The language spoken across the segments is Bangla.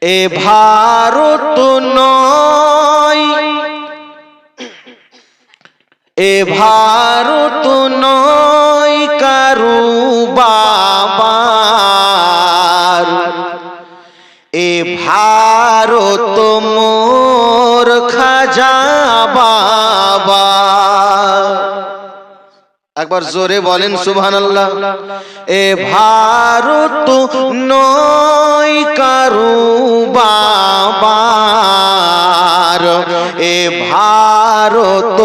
এ ভারত নয়, এ ভারত নয় কারু বাবার, এ ভারত মোর খাজা বাবা। একবার জোরে বলেন সুবহানাল্লাহ। এ ভারত নয় কারু বাবার, এ ভারত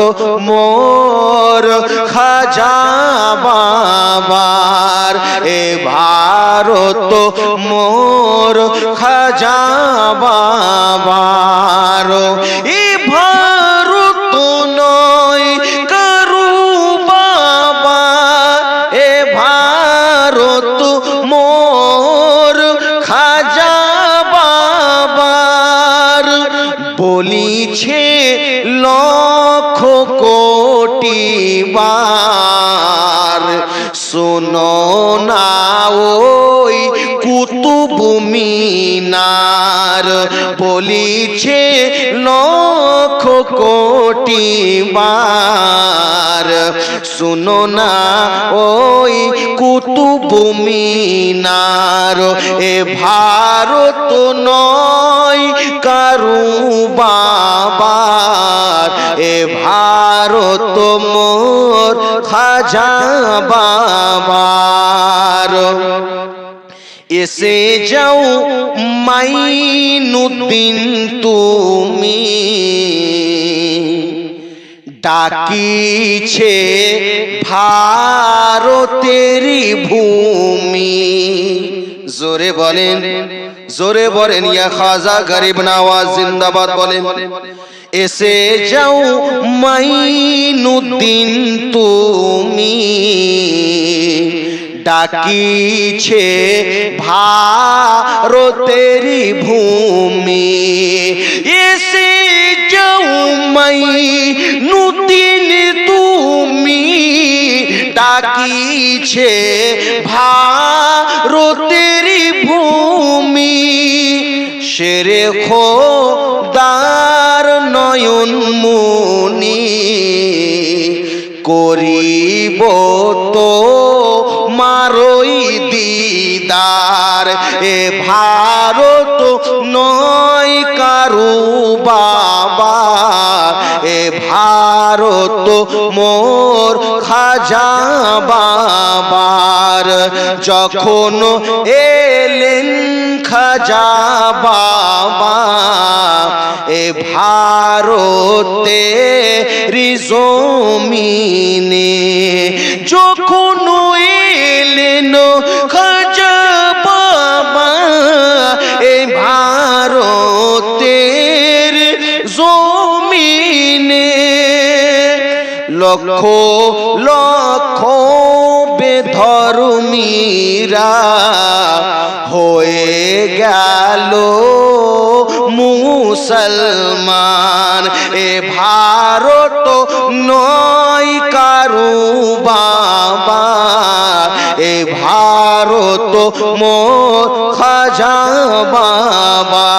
মোর খাজা বাবার, এ ভারত মোর খাজা বাবার। এ ভারত নয় কারু বাবা, এ ভারত মোর খাজা বাবার। বলিছে লক্ষ কোটি বার, শোনো না ওই কুতুব মিনার। বলিছে লক্ষ কোটি বার, শোনো না ওই কুতুব মিনার। এ ভারত নয় কারু বাবার, এ ভারত মোর খাজা বাবার। এসে যাও মাইনুদ্দিন তুমি, ডাকিছে ভারতেরি ভূমি। জোরে বলেন, জোরে বলেন, ইয়া খাজা গরিব নওয়াজ জিন্দাবাদ বলেন। এসে যাও মাইনুদ্দিন তুমি, ডাকিছে ভারতেরি ভূমি। এসে যাও মাইনুদ্দিন তুমি, ডাকিছে ভারতেরি ভূমি। শেরে খোদার নয়ন মুনি, করিব তো মারই দিদার। এ ভারত নয় কারু বাবা, এ ভারত মোর খাজা বাবার। যখন এলেন খাজা বাবা, এ ভারতে জমিনে। যখন এলেন খাজা বাবা, এ ভারতের জমিনে। লক্ষ লক্ষ বেধর্মীরা হয়ে গেল মুসলমান। এ ভারত নয় কারু বাবা, এ ভারত মোর খাজা বাবা।